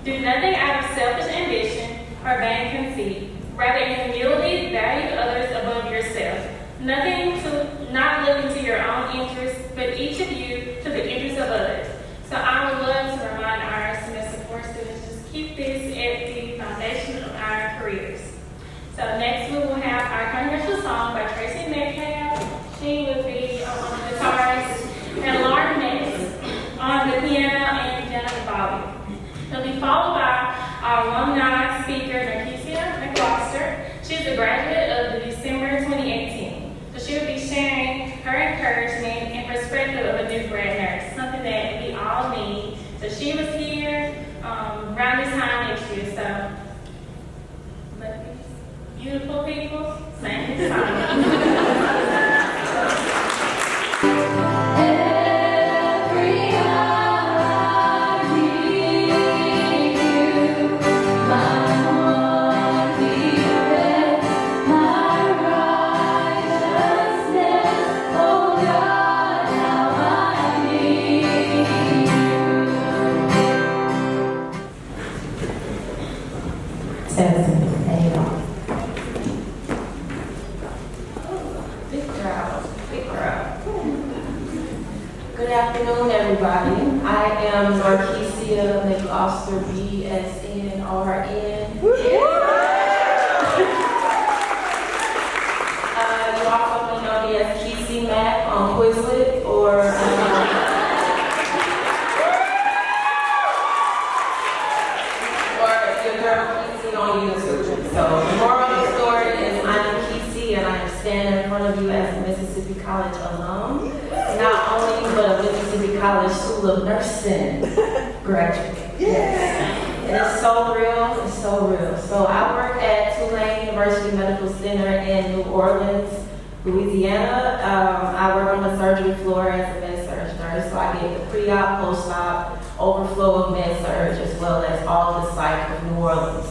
Do nothing out of selfish ambition or vain conceit. Rather, in humility, value others above yourself. Not looking to your own interests, but each of you to the interests of others. So I would love to remind our semester 4 students, just keep this at the foundation of our careers. So next we will have our congregational song by Tracy Metcalf. She will be on the guitars, and Lauren Ness on the piano, and Jennifer Bobby. It'll be followed by our alumni speaker, Norkesia McGloster. She's a graduate of the December 2018. So she will be sharing her encouragement and perspective of a new grad nurse, something that we all need. So she was here around this time next year. So let these beautiful people sing this song. Good afternoon, everybody. I am Norkesia McGloster, BSNRN. You also know me as KesiMac on Quizlet, or YaGirlKesi on YouTube. So the moral of the story is I am Kesi, and I am standing in front of you as a Mississippi College alum. Not only, but a Mississippi College School of Nursing graduate. Yes. It is so real, it's so real. So I work at Tulane University Medical Center in New Orleans, Louisiana. I work on the surgery floor as a med-surg nurse, so I get the pre-op, post-op, overflow of med-surg, as well as all the psych of New Orleans.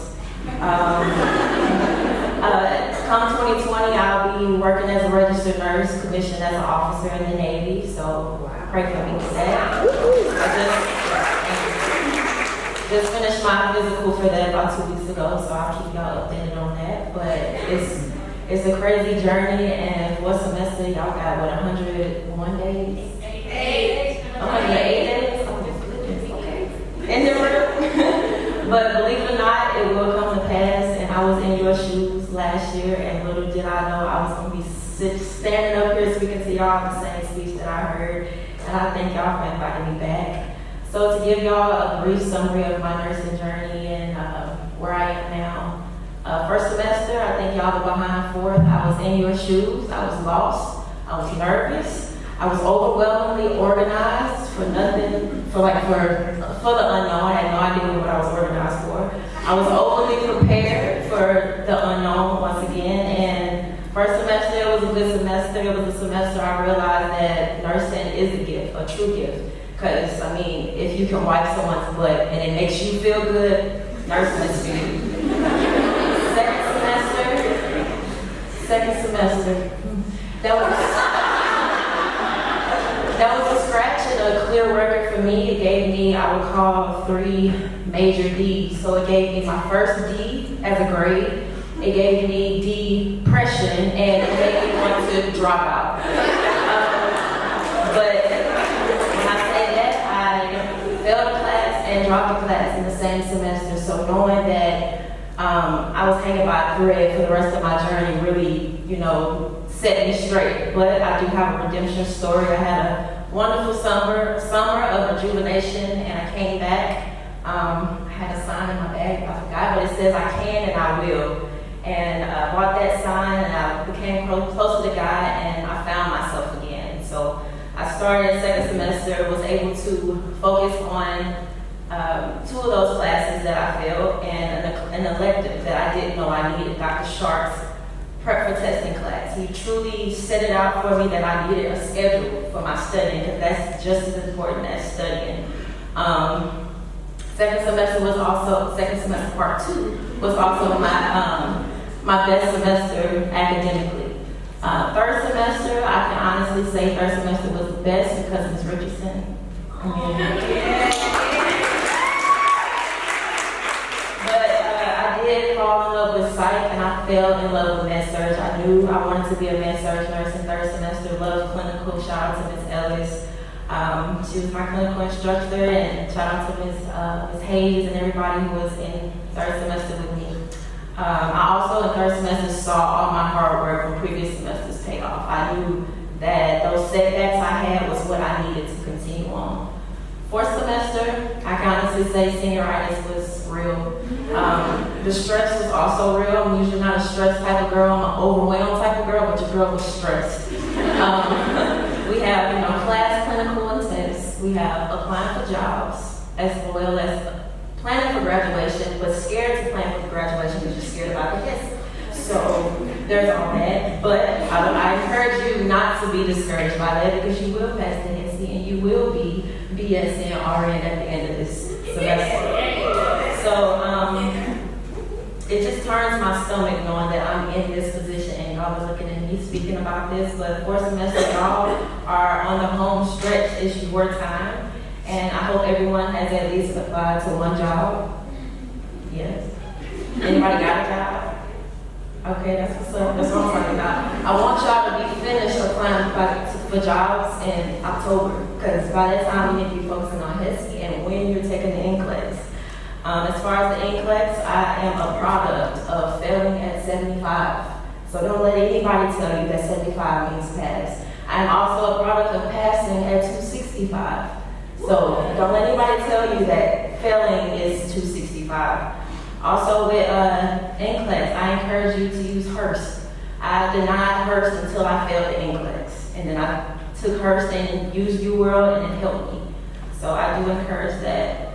Come 2020, I'll be working as a registered nurse, commissioned as an officer in the Navy, so pray for me for that. I just finished my physical for that about 2 weeks ago, so I'll keep y'all updated on that. But it's a crazy journey, and what semester y'all got, 101 days? 108 days? Oh, just goodness, okay. And then but believe it or not, it will come to pass, and I was in your shoes last year, and little did I know I was going to be standing up here speaking to y'all the same speech that I heard, and I thank y'all for inviting me back. So to give y'all a brief summary of my nursing journey and where I am now. First semester, I think y'all were behind fourth. I was in your shoes. I was lost. I was nervous. I was overwhelmingly organized for nothing, for the unknown. I had no idea what I was organized for. I was overly prepared for the unknown once again. And first semester, it was a good semester. It was a semester I realized that nursing is a gift, a true gift. Because, I mean, if you can wipe someone's butt and it makes you feel good, nursing is for you. Second semester, that was a scratch and a clear record for me. It gave me, I would call, 3 major D's. So it gave me my first D as a grade. It gave me depression, and it made me want to drop out. But when I say that, I failed a class and dropped a class in the same semester. So knowing that I was hanging by a thread for the rest of my journey really, set me straight. But I do have a redemption story. I had a wonderful summer of rejuvenation, and I came back. I had a sign in my bag, I forgot, but it says I can and I will. And I bought that sign, and I became close to the God, and I found myself again. So I started second semester, was able to focus on 2 of those classes that I failed, and an elective that I didn't know I needed, Dr. Sharp's prep for testing class. He truly set it out for me that I needed a schedule for my studying, because that's just as important as studying. Second semester part 2 was also my best semester academically. Third semester, I can honestly say third semester was the best because of Ms. Richardson. fell in love with med-surg. I knew I wanted to be a med-surg nurse in third semester, loved clinical. Shout out to Ms. Ellis. She was my clinical instructor, and shout out to Ms. Hayes and everybody who was in third semester with me. I also in third semester saw all my hard work from previous semesters pay off. I knew that those setbacks I had was what I needed to continue on. Fourth semester, I can honestly say senioritis was real. The stress was also real. I'm usually not a stressed type of girl. I'm an overwhelmed type of girl, but your girl was stressed. We have, class clinical and tests. We have applying for jobs, as well as planning for graduation, but scared to plan for graduation because you're scared about the Kesi. So there's all that. But I encourage you not to be discouraged by that, because you will pass the Kesi and you will be BS and RN at the end of this semester. So it just turns my stomach knowing that I'm in this position and y'all are looking at me speaking about this. But fourth semester, y'all are on the home stretch. It's your time. And I hope everyone has at least applied to one job. Yes. Anybody got a job? Okay, that's what's up. That's what I'm talking about. I want y'all to be finished applying for jobs in October, because by that time you need to be focusing on Kesi and when you're taking the NCLEX. As far as the NCLEX, I am a product of failing at 75. So don't let anybody tell you that 75 means pass. I am also a product of passing at 265. So don't let anybody tell you that failing is 265. Also with NCLEX, I encourage you to use HERS. I denied HERS until I failed the NCLEX. And then I took HERS and used UWorld, and it helped me. So I do encourage that.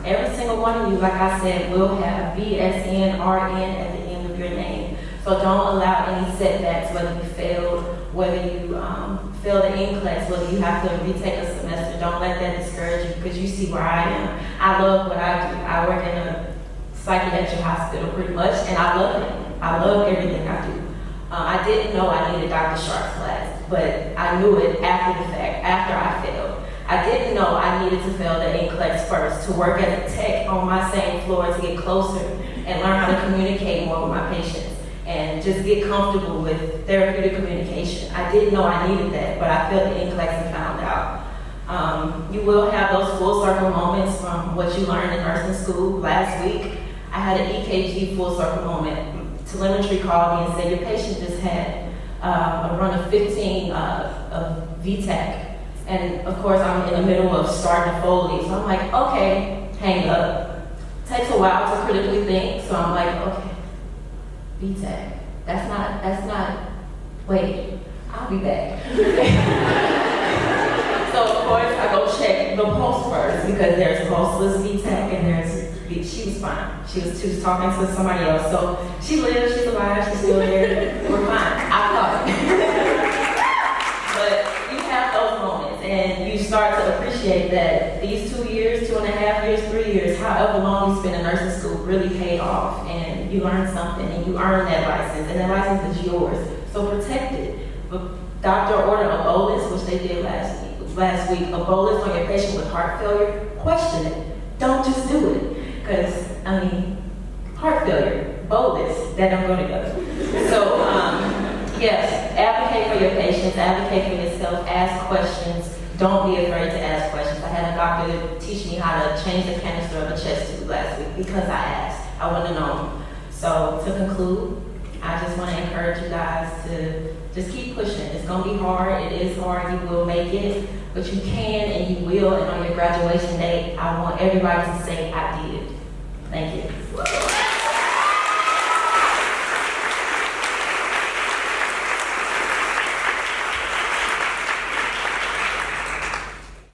Every single one of you, like I said, will have BSN, RN at the end of your name. So don't allow any setbacks, whether you failed, whether you failed the NCLEX, whether you have to retake a semester. Don't let that discourage you, because you see where I am. I love what I do. I work in a psychiatric hospital pretty much, and I love it. I love everything I do. I didn't know I needed Dr. Sharp's class, but I knew it after the fact, after I failed. I didn't know I needed to fail the NCLEX first to work as a tech on my same floor, to get closer and learn how to communicate more with my patients and just get comfortable with therapeutic communication. I didn't know I needed that, but I failed the NCLEX and found out. You will have those full circle moments from what you learned in nursing school. Last week, I had an EKG full circle moment. Telemetry called me and said, your patient just had a run of 15 of VTAC. And of course, I'm in the middle of starting a Foley. So I'm like, okay, hang up. Takes a while to critically think. So I'm like, okay, VTAC. That's not, wait, I'll be back. So of course, I go check the pulse first, because there's pulseless VTAC and she was fine. She was talking to somebody else. So she lives, she's alive, she's still there. We're fine. I thought. But you have those moments, and you start to appreciate that these 2 years, 2.5 years, 3 years, however long you spend in nursing school, really paid off, and you learn something, and you earn that license, and that license is yours. So protect it. The doctor ordered a bolus, which they did last week, a bolus on your patient with heart failure. Question it. Don't just do it. Because, heart failure, bolus, that don't go together. So, yes, advocate for your patients, advocate for yourself, ask questions. Don't be afraid to ask questions. I had a doctor teach me how to change the canister of a chest tube last week because I asked. I wouldn't have known. So, to conclude, I just want to encourage you guys to just keep pushing. It's going to be hard. It is hard. You will make it. But you can and you will. And on your graduation day, I want everybody to say, I did. Thank you.